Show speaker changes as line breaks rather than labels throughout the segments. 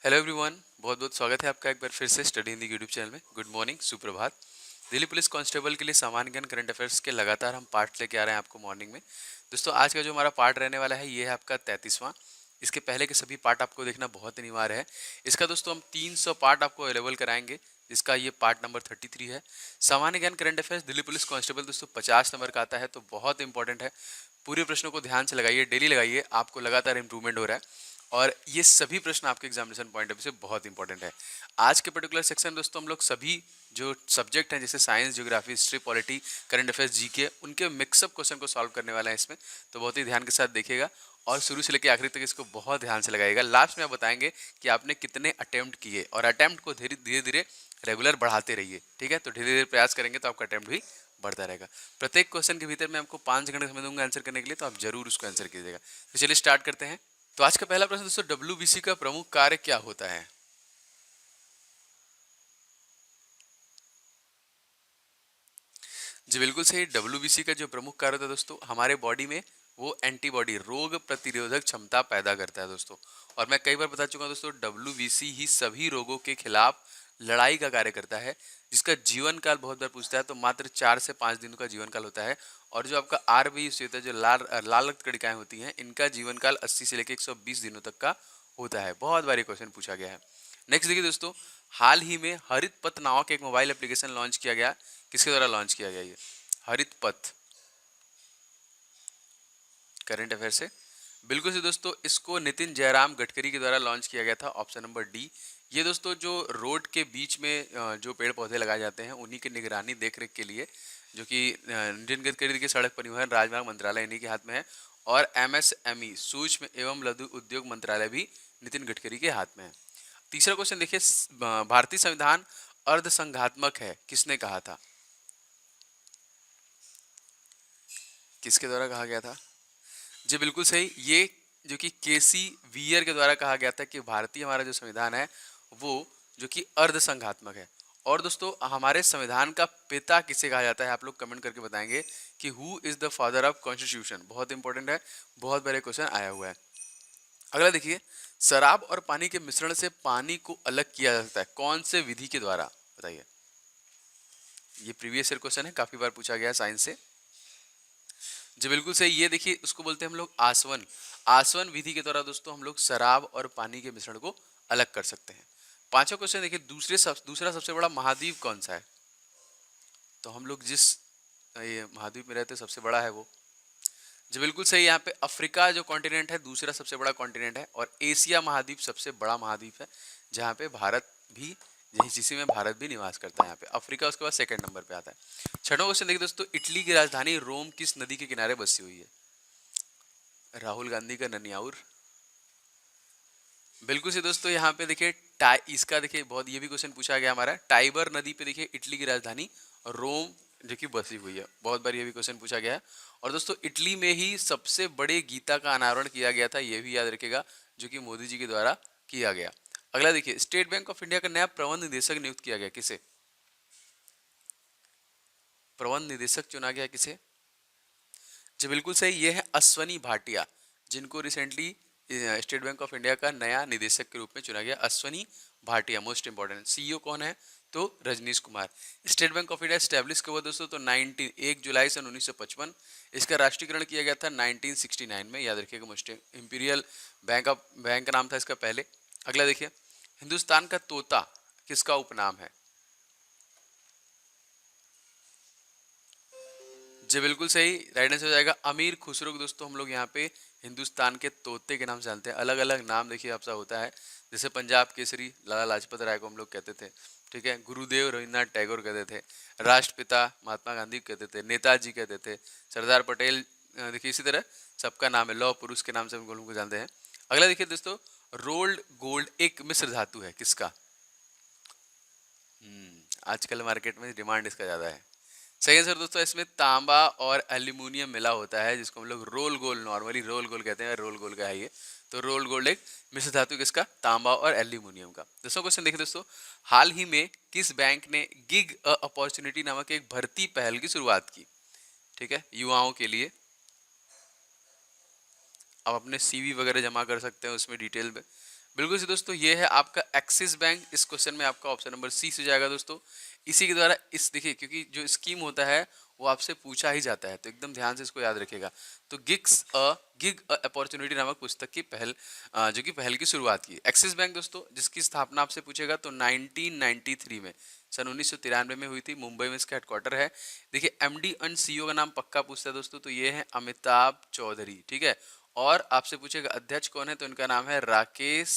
Hello everyone, बहुत बहुत स्वागत है आपका एक बार फिर से स्टडी हिंदी यूट्यूब चैनल में। गुड मॉर्निंग, सुप्रभात। दिल्ली पुलिस कांस्टेबल के लिए सामान्य ज्ञान करंट अफेयर्स के लगातार हम पार्ट लेके आ रहे हैं आपको मॉर्निंग में। दोस्तों, आज का जो हमारा पार्ट रहने वाला है ये है आपका 33वां। इसके पहले के सभी पार्ट आपको देखना बहुत अनिवार्य है। इसका दोस्तों हम 300 पार्ट आपको अवेलेबल कराएंगे, जिसका ये पार्ट नंबर 33 है। सामान्य ज्ञान current affairs Delhi police constable दोस्तों 50 नंबर का आता है, तो बहुत इंपॉर्टेंट है। पूरे प्रश्नों को ध्यान से लगाइए, डेली लगाइए, आपको लगातार इंप्रूवमेंट हो रहा है। और ये सभी प्रश्न आपके एग्जामिनेशन पॉइंट ऑफ व्यू से बहुत इंपॉर्टेंट है। आज के पर्टिकुलर सेक्शन दोस्तों हम लोग सभी जो सब्जेक्ट हैं जैसे science, geography, history, polity, current affairs, GK, उनके मिक्सअप क्वेश्चन को सॉल्व करने वाला है इसमें। तो बहुत ही ध्यान के साथ देखिएगा और शुरू से लेकर आखिरी तक इसको बहुत ध्यान से लगाइएगा। लास्ट में आप बताएंगे कि आपने कितने अटेम्प्ट किए, और अटेम्प्ट को धीरे धीरे धीरे रेगुलर बढ़ाते रहिए। ठीक है, तो धीरे धीरे प्रयास करेंगे तो आपका अटेम्प्ट भी बढ़ता रहेगा। प्रत्येक क्वेश्चन के भीतर मैं आपको 5 सेकंड का समय दूंगा आंसर करने के लिए, तो आप जरूर उसको आंसर कीजिएगा। तो चलिए स्टार्ट करते हैं। तो आज का पहला प्रश्न दोस्तों, डब्ल्यूबीसी का प्रमुख कार्य क्या होता है? जी बिल्कुल सही। डब्ल्यूबीसी का जो प्रमुख कार्य होता है दोस्तों हमारे बॉडी में, वो एंटीबॉडी, रोग प्रतिरोधक क्षमता पैदा करता है दोस्तों। और मैं कई बार बता चुका हूं दोस्तों, डब्ल्यूबीसी ही सभी रोगों के खिलाफ लड़ाई का कार्य करता है, जिसका जीवन काल बहुत बार पूछता है, तो मात्र 4 से 5 दिनों का जीवन काल होता है। और जो आपका आरबीसी होता है, जो लाल रक्त कणिकाएं होती हैं, इनका जीवन काल 80 से लेकर 120 दिनों तक का होता है। बहुत बार ये क्वेश्चन पूछा गया है। नेक्स्ट देखिए दोस्तों, हाल ही में हरित पथ नामक एक मोबाइल एप्लीकेशन लॉन्च किया गया। किसके द्वारा लॉन्च किया गया ये हरित पथ? करंट अफेयर से बिल्कुल से दोस्तों, इसको नितिन जयराम गडकरी के द्वारा लॉन्च किया गया था। Option number D. ये दोस्तों जो रोड के बीच में जो पेड़ पौधे लगाए जाते हैं, उन्हीं की निगरानी देख रेख के लिए, जो कि नितिन गडकरी के सड़क परिवहन राजमार्ग मंत्रालय इन्हीं के हाथ में है। और एमएसएमई सूक्ष्म एवं लघु उद्योग मंत्रालय भी नितिन गडकरी के हाथ में है। तीसरा क्वेश्चन देखिए, भारतीय संविधान अर्धसंघात्मक है, किसने कहा था? किसके द्वारा कहा गया था? जी बिल्कुल सही। ये जो कि केसी वियर के द्वारा कहा गया था कि भारतीय हमारा जो संविधान है वो जो कि अर्धसंघात्मक है। और दोस्तों, हमारे संविधान का पिता किसे कहा जाता है? आप लोग कमेंट करके बताएंगे कि who is the father of constitution. बहुत इंपॉर्टेंट है, बहुत बड़े क्वेश्चन आया हुआ है। अगला देखिए, शराब और पानी के मिश्रण से पानी को अलग किया जा सकता है, कौन से विधि के द्वारा? बताइए। ये प्रीवियस ईयर क्वेश्चन है, काफी बार पूछा गया है साइंस से। जी बिल्कुल सही। ये देखिए, उसको बोलते हैं हम लोग आसवन। आसवन विधि के द्वारा दोस्तों हम लोग शराब और पानी के मिश्रण को अलग कर सकते हैं। पांचवा क्वेश्चन देखिए, दूसरा सबसे बड़ा महाद्वीप कौन सा है? तो हम लोग जिस ये महाद्वीप में रहते हैं सबसे बड़ा है वो। जी बिल्कुल सही। यहाँ पे अफ्रीका जो कॉन्टिनेंट है दूसरा सबसे बड़ा कॉन्टिनेंट है, और एशिया महाद्वीप सबसे बड़ा महाद्वीप है, जहाँ पे भारत भी, यही जिसी में भारत भी निवास करता है। यहाँ पे अफ्रीका उसके बाद सेकंड नंबर पे आता है। छठवां क्वेश्चन देखिए दोस्तों, इटली की राजधानी रोम किस नदी के किनारे बसी हुई है? राहुल गांधी का ननियाउर। बिल्कुल से दोस्तों, यहाँ पे देखिए इसका देखिए बहुत, ये भी क्वेश्चन पूछा गया हमारा, टाइबर नदी पे देखिए इटली की राजधानी रोम जो कि बसी हुई है। बहुत बार ये भी क्वेश्चन पूछा गया है। और दोस्तों, इटली में ही सबसे बड़े गीता का अनावरण किया गया था, ये भी याद रखिएगा, जो कि मोदी जी के द्वारा किया गया। अगला देखिए, स्टेट बैंक ऑफ इंडिया का नया प्रबंध निदेशक नियुक्त किया गया, किसे? प्रबंध निदेशक चुना गया किसे? जी बिल्कुल सही। ये है अश्वनी भाटिया, जिनको recently State Bank of India का नया निदेशक के रूप में चुना गया। Ashwani Bhatia most important. CEO कौन है? तो Rajnish Kumar. State Bank of India establish कब हुआ दोस्तों? तो 1 जुलाई सन 1955। इसका राष्ट्रीयकरण किया गया था 1969 में, याद रखिएगा। मोस्ट इंपीरियल बैंक का नाम था इसका पहले। अगला देखिए, हिंदुस्तान का तोता किसका उपनाम है? जी बिल्कुल सही। राइट आंसर हो जाएगा अमीर खुसरो को दोस्तों हम लोग यहाँ पे हिंदुस्तान के तोते के नाम से जानते हैं। अलग अलग नाम देखिए आपसा होता है, जैसे पंजाब केसरी लाला लाजपत राय को हम लोग कहते थे। ठीक है, गुरुदेव रविन्द्रनाथ टैगोर कहते थे, राष्ट्रपिता महात्मा गांधी कहते थे, नेताजी कहते थे, सरदार पटेल। देखिए इसी तरह सबका नाम है, लौह पुरुष के नाम से हम लोग उनको जानते हैं। अगला देखिए दोस्तों, रोल्ड गोल्ड एक मिश्र धातु है, किसका? आजकल मार्केट में डिमांड इसका ज्यादा है। सही आंसर दोस्तों, इसमें तांबा और एल्यूमिनियम मिला होता है, जिसको हम लोग roll gold, normally roll gold कहते हैं, रोल गोल्ड का है ये। तो रोल गोल्ड एक मिश्र धातु किसका? तांबा और एल्यूमिनियम का। दोस्तों क्वेश्चन देखिए दोस्तों, हाल ही में किस बैंक ने गिग अपॉर्चुनिटी नामक एक भर्ती पहल की शुरुआत की? ठीक है, युवाओं के लिए। आप अपने सीवी वगैरह जमा कर सकते हैं उसमें डिटेल में। बिल्कुल से दोस्तों, ये है आपका एक्सिस बैंक। इस क्वेश्चन में आपका ऑप्शन नंबर सी से जाएगा दोस्तों। इसी के द्वारा इस देखिए, क्योंकि जो स्कीम होता है वो आपसे पूछा ही जाता है, तो एकदम ध्यान से इसको याद रखिएगा। तो गिग अपॉर्चुनिटी नामक पुस्तक की पहल जो कि पहल की शुरुआत की एक्सिस बैंक दोस्तों, जिसकी स्थापना आपसे पूछेगा तो 1993 में, सन 1993 में हुई थी। मुंबई में इसका हेडक्वार्टर है। देखिए एमडी एंड सीईओ का नाम पक्का पूछता है दोस्तों, तो ये है अमिताभ चौधरी, ठीक है। और आपसे पूछेगा अध्यक्ष कौन है, तो इनका नाम है राकेश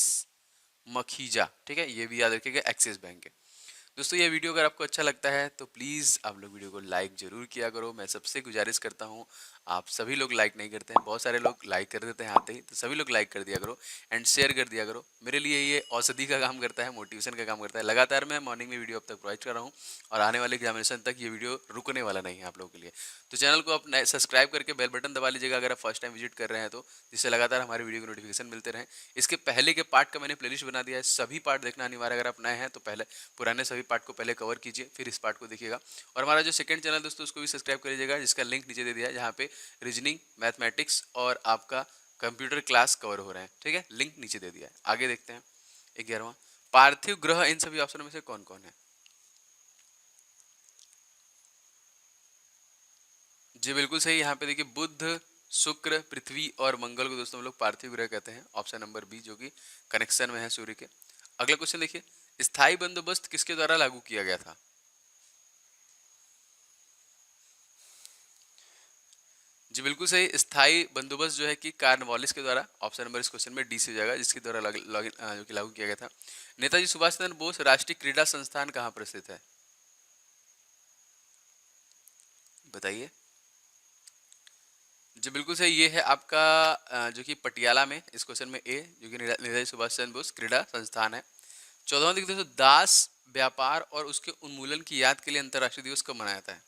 मखीजा, ठीक है। ये भी याद रखिएगा, एक्सिस बैंक के। दोस्तों ये वीडियो अगर आपको अच्छा लगता है तो प्लीज़ आप लोग वीडियो को लाइक जरूर किया करो। मैं सबसे गुजारिश करता हूँ, आप सभी लोग लाइक नहीं करते हैं, बहुत सारे लोग लाइक कर देते हैं आते ही, तो सभी लोग लाइक कर दिया करो एंड शेयर कर दिया करो। मेरे लिए ये औषधि का काम करता है, मोटिवेशन का काम करता है। लगातार मैं मॉर्निंग में वीडियो अब तक प्रोवाइड कर रहा हूँ और आने वाले एग्जामिनेशन तक ये वीडियो रुकने वाला नहीं है आप लोगों के लिए। तो चैनल को आप सब्सक्राइब करके बेल बटन दबा लीजिएगा अगर आप फर्स्ट टाइम विजिट कर रहे हैं तो, जिससे लगातार हमारे वीडियो के नोटिफिकेशन मिलते रहें। इसके पहले के पार्ट का मैंने प्लेलिस्ट बना दिया है, सभी पार्ट देखना अनिवार्य। अगर आप नए हैं तो पहले पुराने सभी पार्ट को पहले कवर कीजिए, फिर इस पार्ट को देखिएगा। और हमारा जो सेकंड चैनल दोस्तों, उसको भी सब्सक्राइब कर लीजिएगा, जिसका लिंक नीचे दे दिया है, जहाँ पे रीजनिंग, मैथमेटिक्स और आपका कंप्यूटर क्लास कवर हो रहे हैं, ठीक है। लिंक नीचे दे दिया है। आगे देखते हैं 11वां, पार्थिव ग्रह इन सभी ऑप्शनों में से कौन कौन है। जी बिल्कुल सही। यहाँ पे देखिए बुध, शुक्र, पृथ्वी और मंगल को दोस्तों हम लोग पार्थिव ग्रह कहते हैं। ऑप्शन नंबर बी, जो कि कनेक्शन में है सूर्य के। अगला क्वेश्चन देखिए, स्थायी बंदोबस्त किसके द्वारा लागू किया गया था। जी बिल्कुल सही। स्थायी बंदोबस्त जो है कि कार्नवालिस के द्वारा, ऑप्शन नंबर इस क्वेश्चन में डी से हो जाएगा, जिसके द्वारा जो कि लागू किया गया था। नेताजी सुभाष चंद्र बोस राष्ट्रीय क्रीड़ा संस्थान कहाँ पर स्थित है, बताइए। जी बिल्कुल सही। ये है आपका जो कि पटियाला में, इस क्वेश्चन में ए, जो कि नेताजी सुभाष चंद्र बोस क्रीड़ा संस्थान है। 14वां देखिए दोस्तों, दास व्यापार और उसके उन्मूलन की याद के लिए अंतर्राष्ट्रीय दिवस कब मनाया जाता है।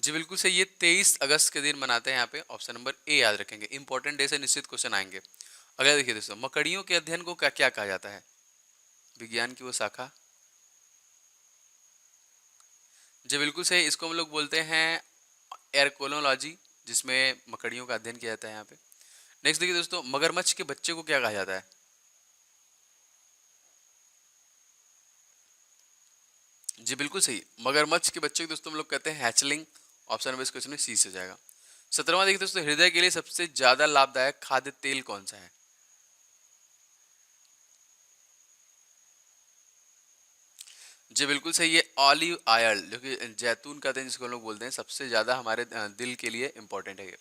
जी बिल्कुल सही। ये 23 अगस्त के दिन मनाते हैं यहाँ पे। ऑप्शन नंबर ए याद रखेंगे, इंपॉर्टेंट डे से निश्चित क्वेश्चन आएंगे। अगला देखिए दोस्तों, मकड़ियों के अध्ययन को क्या क्या कहा जाता है, विज्ञान की वो शाखा। जी बिल्कुल सही। इसको हम लोग बोलते हैं एरकोनोलॉजी, जिसमें मकड़ियों का अध्ययन किया जाता है यहाँ पे। नेक्स्ट देखिए दोस्तों, मगरमच्छ के बच्चे को क्या कहा जाता है। जी बिल्कुल सही। मगरमच्छ के बच्चे को दोस्तों हम लोग कहते हैं हैचलिंग। ऑप्शन नंबर इस क्वेश्चन में सी से जाएगा। 17वां देखिए दोस्तों, हृदय के लिए सबसे ज्यादा लाभदायक खाद्य तेल कौन सा है। जी बिल्कुल सही। ये ऑलिव ऑयल, जो कि जैतून का तेल जिसको हम लोग बोलते हैं, सबसे ज्यादा हमारे दिल के लिए इंपॉर्टेंट है ये।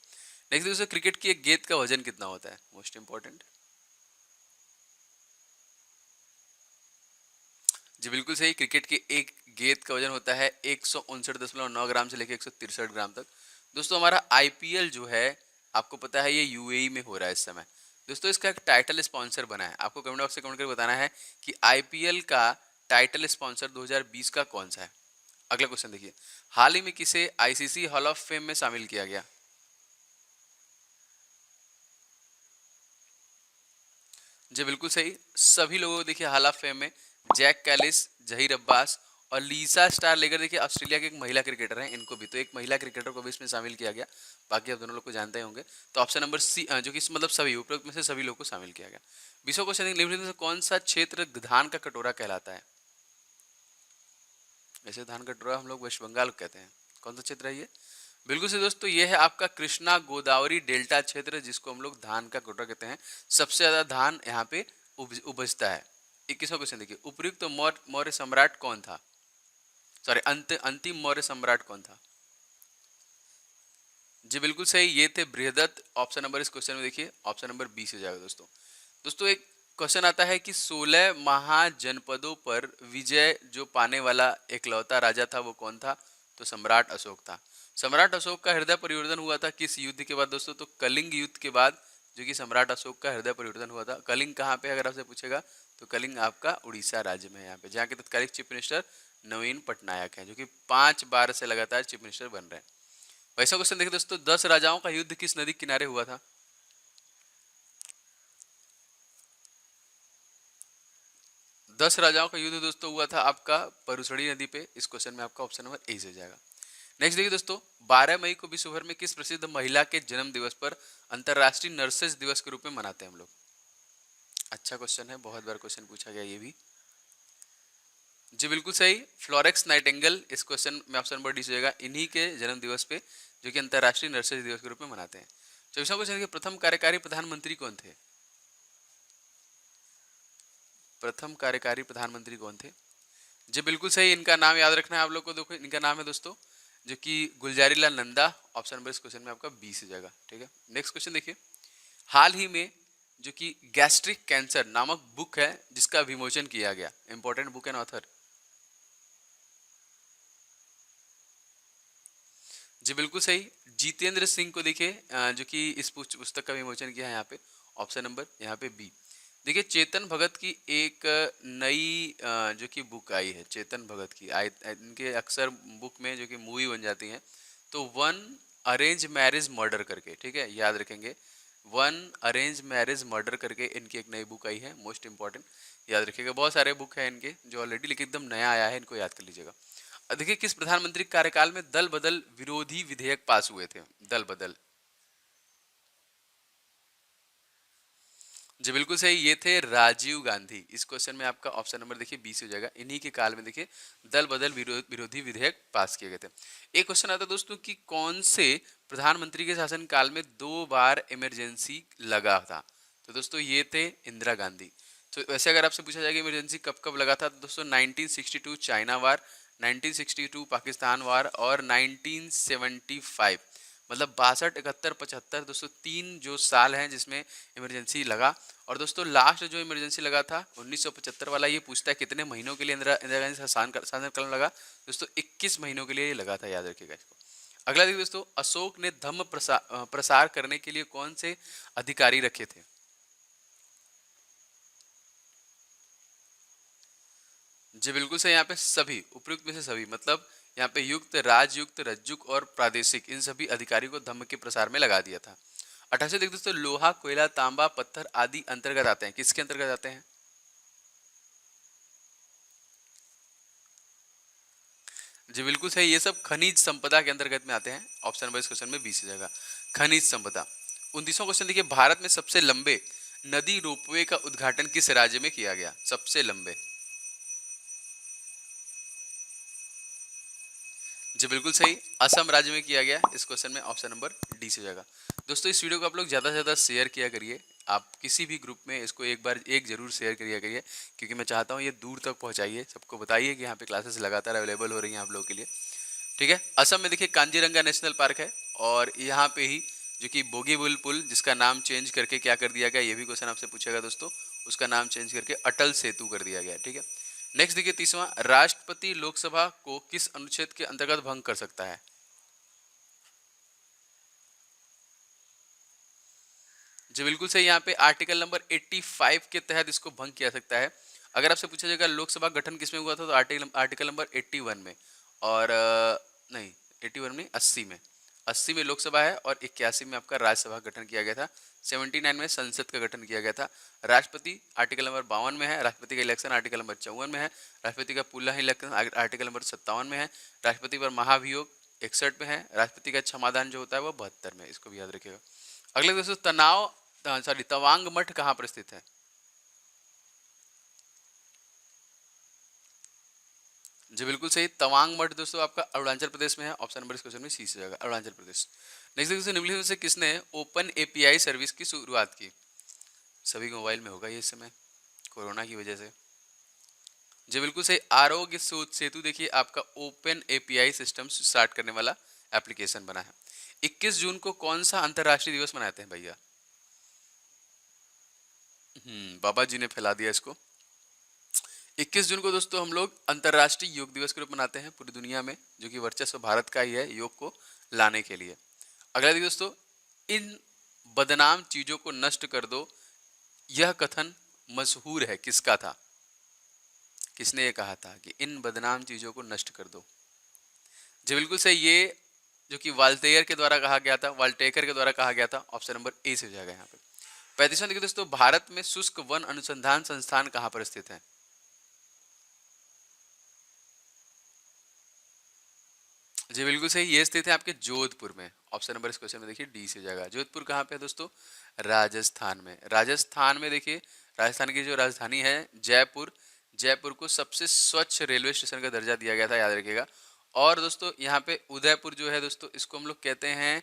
नेक्स्ट दोस्तों, क्रिकेट की एक गेंद का वजन कितना होता है, मोस्ट इंपॉर्टेंट। जी बिल्कुल सही। क्रिकेट की एक गेंद का वजन होता है 159.9 ग्राम से लेकर 163 ग्राम तक। दोस्तों हमारा आईपीएल जो है, आपको पता है ये यूएई में हो रहा है इस समय। दोस्तों इसका एक टाइटल स्पॉन्सर बना है, आपको कमेंट बॉक्स से कमेंट करके बताना है कि आईपीएल का टाइटल स्पॉन्सर 2020 का कौन सा है। अगला क्वेश्चन देखिए, हाल ही में किसे आईसीसी हॉल ऑफ फेम में शामिल किया गया। जी बिल्कुल सही। सभी लोगों को देखिए हाल ऑफ फेम में जैक कैलिस, जहीर अब्बास और लीसा स्टार लेकर, देखिए ऑस्ट्रेलिया के एक महिला क्रिकेटर हैं, इनको भी, तो एक महिला क्रिकेटर को भी इसमें शामिल किया गया। बाकी आप दोनों लोग को जानते होंगे। तो ऑप्शन नंबर सी, जो कि मतलब सभी उपरोक्त में से सभी लोग को शामिल किया गया। 20वां क्वेश्चन, निम्नलिखित में से कौन सा क्षेत्र धान का कटोरा कहलाता है। वैसे धान का कटोरा हम लोग वेस्ट बंगाल को कहते हैं, कौन सा क्षेत्र है ये। बिल्कुल से दोस्तों, ये है आपका कृष्णा गोदावरी डेल्टा क्षेत्र, जिसको हम लोग धान का कटोरा कहते हैं। सबसे ज्यादा धान यहाँ पे उपजता है। 21वां क्वेश्चन देखिए, उपयुक्त मौर्य सम्राट कौन था, सॉरी अंतिम मौर्य सम्राट कौन था। जी बिल्कुल सही। ये थे बृहदत्त। ऑप्शन नंबर इस क्वेश्चन में देखिए, ऑप्शन नंबर बी से जाएगा दोस्तों। दोस्तों एक क्वेश्चन आता है कि 16 महाजनपदों पर विजय जो पाने वाला एकलौता राजा था वो कौन था, तो सम्राट अशोक था। सम्राट अशोक का हृदय परिवर्तन हुआ था किस युद्ध के बाद दोस्तों, तो कलिंग युद्ध के बाद जो कि सम्राट अशोक का हृदय परिवर्तन हुआ था। कलिंग कहाँ पे, अगर आपसे पूछेगा तो कलिंग आपका उड़ीसा राज्य में है, यहाँ पे, जहाँ के तत्कालीन चीफ मिनिस्टर नवीन पटनायक हैं, जो कि 5 बार से लगातार चीफ मिनिस्टर बन रहे हैं। वैसा क्वेश्चन देखिए दोस्तों, 10 राजाओं का युद्ध किस नदी किनारे हुआ था। 10 राजाओं का युद्ध दोस्तों हुआ था आपका परुसड़ी नदी पे। इस क्वेश्चन में आपका ऑप्शन नंबर ए से जाएगा। नेक्स्ट देखिए दोस्तों, 12 मई को विश्व भर में किस प्रसिद्ध महिला के जन्म दिवस पर अंतरराष्ट्रीय नर्सेज दिवस के रूप में मनाते हैं हम लोग? अच्छा क्वेश्चन है, बहुत बार क्वेश्चन पूछा गया ये भी। जी बिल्कुल सही, फ्लोरेक्स नाइटिंगेल। इस क्वेश्चन में ऑप्शन नंबर डी से जाएगा, इन्हीं के जन्म दिवस पे जो कि अंतरराष्ट्रीय नर्सेज दिवस के रूप में मनाते हैं। 24वां क्वेश्चन के प्रथम कार्यकारी प्रधानमंत्री कौन थे? प्रथम कार्यकारी प्रधानमंत्री कौन थे? जी बिल्कुल सही, इनका नाम याद रखना है आप लोग को। देखो इनका नाम है दोस्तों जो कि गुलजारी लाल नंदा। ऑप्शन नंबर इस क्वेश्चन में आपका बी से जाएगा, ठीक है। नेक्स्ट क्वेश्चन देखिए, हाल ही में जो कि गैस्ट्रिक कैंसर नामक बुक है जिसका विमोचन किया गया, इंपॉर्टेंट बुक एंड ऑथर। जी बिल्कुल सही, जितेंद्र सिंह को देखिए जो कि इस पुस्तक का विमोचन किया है यहाँ पे। ऑप्शन नंबर यहाँ पे बी। देखिए चेतन भगत की एक नई जो कि बुक आई है, चेतन भगत की आई, इनके अक्सर बुक में जो कि मूवी बन जाती हैं, तो वन अरेंज मैरिज मर्डर करके, ठीक है, याद रखेंगे। वन अरेंज मैरिज मर्डर करके इनकी एक नई बुक आई है, मोस्ट इंपॉर्टेंट, याद रखिएगा। बहुत सारे बुक है इनके जो ऑलरेडी, लेकिन एकदम नया आया है, इनको याद कर लीजिएगा। देखिए किस प्रधानमंत्री के कार्यकाल में दल बदल विरोधी विधेयक पास हुए थे? दल बदल। जी बिल्कुल सही, ये थे राजीव गांधी। इस क्वेश्चन में आपका ऑप्शन नंबर देखिए बी से हो जाएगा, इन्हीं के काल में देखिए दल बदल विरोधी विधेयक पास किए गए थे। एक क्वेश्चन आता है दोस्तों कि कौन से प्रधानमंत्री के शासन काल में 2 बार इमरजेंसी लगा था? तो दोस्तों ये थे इंदिरा गांधी। तो वैसे अगर आपसे पूछा जाए कि इमरजेंसी कब कब लगा था, तो दोस्तों 1962 चाइना वार, 1962 पाकिस्तान वार और 1975, मतलब 62, 71, 75, दोस्तों 3 जो साल हैं जिसमें इमरजेंसी लगा। और दोस्तों लास्ट जो इमरजेंसी लगा था 1975 वाला, ये पूछता है कितने महीनों के लिए इंदिरा गांधी शासन काल लगा? दोस्तों 21 महीनों के लिए ये लगा था, याद रखिएगा इसको। अगला देखिए दोस्तों, अशोक ने धम्म प्रसार करने के लिए कौन से अधिकारी रखे थे? जी बिल्कुल सही, यहाँ पे सभी उपयुक्त में से सभी, मतलब यहाँ पे युक्त, राजयुक्त, रज्जुक और प्रादेशिक, इन सभी अधिकारी को धम्म के प्रसार में लगा दिया था। 28 देख दोस्तों, लोहा, कोयला, तांबा, पत्थर आदि अंतर्गत आते हैं, किसके अंतर्गत आते हैं? जी बिल्कुल सही, ये सब खनिज संपदा के अंतर्गत में आते हैं। ऑप्शन नंबर इस क्वेश्चन में 20 जगह खनिज संपदा। 29वां क्वेश्चन देखिए, भारत में सबसे लंबे नदी रोपवे का उद्घाटन किस राज्य में किया गया? सबसे लंबे। जी बिल्कुल सही, असम राज्य में किया गया। इस क्वेश्चन में ऑप्शन नंबर डी से जाएगा। दोस्तों इस वीडियो को आप लोग ज़्यादा से ज़्यादा शेयर किया करिए, आप किसी भी ग्रुप में इसको एक बार एक जरूर शेयर करिए करिए, क्योंकि मैं चाहता हूँ ये दूर तक पहुँचाइए, सबको बताइए कि यहाँ पे क्लासेस लगातार अवेलेबल हो रही हैं आप लोगों के लिए, ठीक है। असम में देखिए कांजीरंगा नेशनल पार्क है, और यहाँ पे ही जो कि बोगीबिल पुल, जिसका नाम चेंज करके क्या कर दिया गया, ये भी क्वेश्चन आपसे पूछेगा दोस्तों, उसका नाम चेंज करके अटल सेतु कर दिया गया, ठीक है। नेक्स्ट देखिए 30वां, राष्ट्रपति लोकसभा को किस अनुच्छेद के अंतर्गत भंग कर सकता है? जी बिल्कुल सही, यहाँ पे आर्टिकल नंबर 85 के तहत इसको भंग किया सकता है। अगर आपसे पूछा जाएगा लोकसभा गठन किसमें हुआ था, तो आर्टिकल नंबर 81 में, और नहीं 81 में, 80 में, 80 में लोकसभा है, और 81 में आपका राज्यसभा गठन किया गया था। 79 में संसद का गठन किया गया था। राष्ट्रपति आर्टिकल नंबर 52 में है, राष्ट्रपति का इलेक्शन आर्टिकल नंबर 54 में है, राष्ट्रपति का पुनः इलेक्शन आर्टिकल नंबर 57 में है, राष्ट्रपति पर महाभियोग 61 में है, राष्ट्रपति का क्षमादान जो होता है वो 72 में है, इसको भी याद रखिएगा। अगले दोस्तों, तवांग मठ कहाँ पर स्थित है? जी बिल्कुल सही, तवांग मठ दोस्तों आपका अरुणाचल प्रदेश में है। ऑप्शन नंबर इस क्वेश्चन में सी से जाएगा, अरुणाचल प्रदेश। नेक्स्ट दोस्तों, निम्नलिखित में से किसने ओपन एपीआई सर्विस की शुरुआत की? सभी के मोबाइल में होगा ये इस समय, कोरोना की वजह से। जी बिल्कुल सही, आरोग्य सेतु देखिए आपका ओपन एपीआई सिस्टम स्टार्ट करने वाला एप्लीकेशन बना है। 21 जून को कौन सा अंतरराष्ट्रीय दिवस मनाते हैं भैया? बाबा जी ने फैला दिया इसको। 21 जून को दोस्तों हम लोग अंतर्राष्ट्रीय योग दिवस के रूप में मनाते हैं पूरी दुनिया में, जो कि वर्चस्व भारत का ही है योग को लाने के लिए। अगला देखिए दोस्तों, इन बदनाम चीजों को नष्ट कर दो, यह कथन मशहूर है, किसका था? किसने ये कहा था कि इन बदनाम चीजों को नष्ट कर दो? जी बिल्कुल सही, ये जो कि वाल्टेयर के द्वारा कहा गया था, वाल्टेकर के द्वारा कहा गया था। ऑप्शन नंबर ए से हो जाएगा यहाँ पे। 35वां देखिए दोस्तों, भारत में शुष्क वन अनुसंधान संस्थान कहाँ पर स्थित है? जी बिल्कुल सही, ये स्थित है आपके जोधपुर में। ऑप्शन नंबर इस क्वेश्चन में देखिए डी से जाएगा। जोधपुर कहाँ पे है दोस्तों? राजस्थान में। राजस्थान में देखिए, राजस्थान की जो राजधानी है जयपुर, जयपुर को सबसे स्वच्छ रेलवे स्टेशन का दर्जा दिया गया था, याद रखिएगा। और दोस्तों यहाँ पे उदयपुर जो है दोस्तों, इसको हम लोग कहते हैं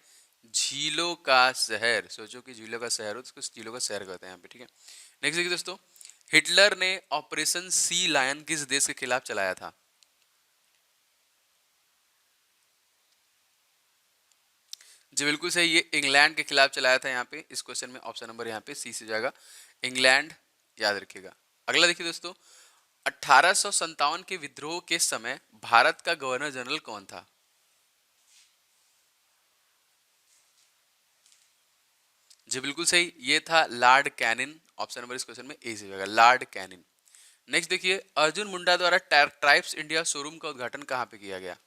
झीलों का शहर। सोचो कि झीलों का शहर हो तो इसको झीलों का शहर कहते हैं यहाँ पे, ठीक है। नेक्स्ट देखिए दोस्तों, हिटलर ने ऑपरेशन सी लायन किस देश के खिलाफ चलाया था? जी बिल्कुल सही, ये इंग्लैंड के खिलाफ चलाया था यहाँ पे। इस क्वेश्चन में ऑप्शन नंबर यहाँ पे सी से जाएगा, इंग्लैंड, याद रखिएगा। अगला देखिए दोस्तों, 1857 के विद्रोह के समय भारत का गवर्नर जनरल कौन था? जी बिल्कुल सही, ये था लॉर्ड कैनिन। ऑप्शन नंबर इस क्वेश्चन में ए से जाएगा, लॉर्ड कैनिन। नेक्स्ट देखिए, अर्जुन मुंडा द्वारा ट्राइब्स इंडिया शोरूम का उद्घाटन कहाँ पे किया गया?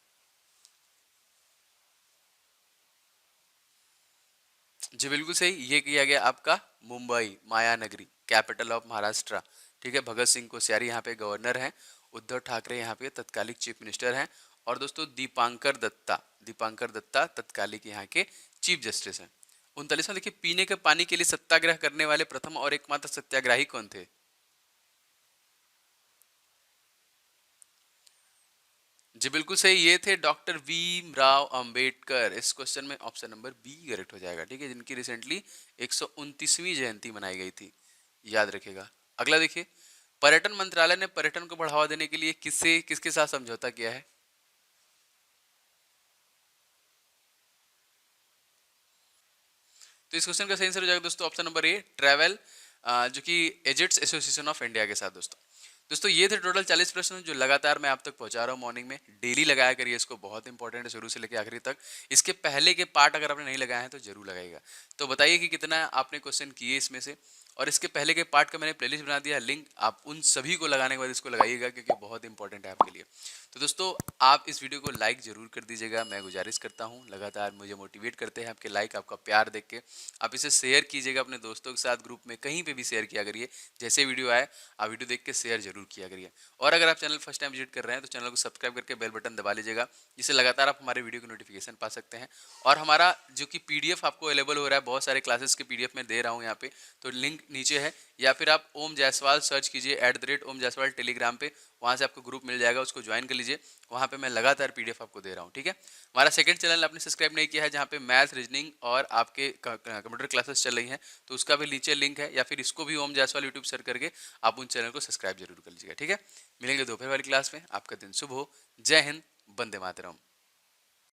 जी बिल्कुल सही, ये किया गया आपका मुंबई, माया नगरी, कैपिटल ऑफ महाराष्ट्र। ठीक है, भगत सिंह कोश्यारी यहाँ पे गवर्नर हैं, उद्धव ठाकरे यहाँ पे तत्कालिक चीफ मिनिस्टर हैं, और दोस्तों दीपांकर दत्ता तत्कालिक यहाँ के चीफ जस्टिस हैं। 39वां देखिए, पीने के पानी के लिए सत्याग्रह करने वाले प्रथम और एकमात्र सत्याग्रही कौन थे? जी बिल्कुल सही, ये थे डॉक्टर भीम राव अंबेडकर। इस क्वेश्चन में ऑप्शन नंबर बी करेक्ट हो जाएगा, ठीक है, जिनकी रिसेंटली 129वीं जयंती मनाई गई थी, याद रखिएगा। अगला देखिए, पर्यटन मंत्रालय ने पर्यटन को बढ़ावा देने के लिए किसके साथ समझौता किया है? तो इस क्वेश्चन का सही आंसर हो जाएगा दोस्तों ऑप्शन नंबर ए, ट्रैवल, जो कि एजेंट्स एसोसिएशन ऑफ इंडिया के साथ। दोस्तों दोस्तों ये थे टोटल 40 प्रश्न जो लगातार मैं आप तक पहुंचा रहा हूँ मॉर्निंग में। डेली लगाया करिए इसको, बहुत इंपॉर्टेंट है शुरू से लेकर आखिरी तक। इसके पहले के पार्ट अगर आपने नहीं लगाए हैं तो जरूर लगाइएगा। तो बताइए कि कितना आपने क्वेश्चन किए इसमें से, और इसके पहले के पार्ट का मैंने प्लेलिस्ट बना दिया, लिंक आप उन सभी को लगाने के बाद इसको लगाइएगा क्योंकि बहुत इंपॉर्टेंट है आपके लिए। तो दोस्तों आप इस वीडियो को लाइक जरूर कर दीजिएगा, मैं गुजारिश करता हूँ। लगातार मुझे मोटिवेट करते हैं आपके लाइक, आपका प्यार देख के। आप इसे शेयर कीजिएगा अपने दोस्तों के साथ, ग्रुप में कहीं पे भी शेयर किया करिए। जैसे वीडियो आए आप वीडियो देख के शेयर जरूर किया करिए। और अगर आप चैनल फर्स्ट टाइम विजिट कर रहे हैं तो चैनल को सब्सक्राइब करके बेल बटन दबा लीजिएगा, जिससे लगातार आप हमारे वीडियो की नोटिफिकेशन पा सकते हैं। और हमारा जो कि पीडीएफ आपको अवेलेबल हो रहा है, बहुत सारे क्लासेस के पीडीएफ मैं दे रहा हूँ यहाँ पे, तो लिंक नीचे है, या फिर आप ओम जायसवाल सर्च कीजिए @ओम जायसवाल टेलीग्राम पे, वहाँ से आपको ग्रुप मिल जाएगा, उसको ज्वाइन कर लीजिए। वहाँ पे मैं लगातार पीडीएफ आपको दे रहा हूँ, ठीक है। हमारा सेकंड चैनल आपने सब्सक्राइब नहीं किया है, जहाँ पे मैथ, रीजनिंग और आपके कंप्यूटर क्लासेस चल रही हैं, तो उसका भी नीचे लिंक है, या फिर इसको भी ओम जायसवाल यूट्यूब सर्च करके आप उन चैनल को सब्सक्राइब जरूर कर लीजिएगा, ठीक है। मिलेंगे दोपहर वाली क्लास में। आपका दिन शुभ हो। जय हिंद, वंदे मातरम।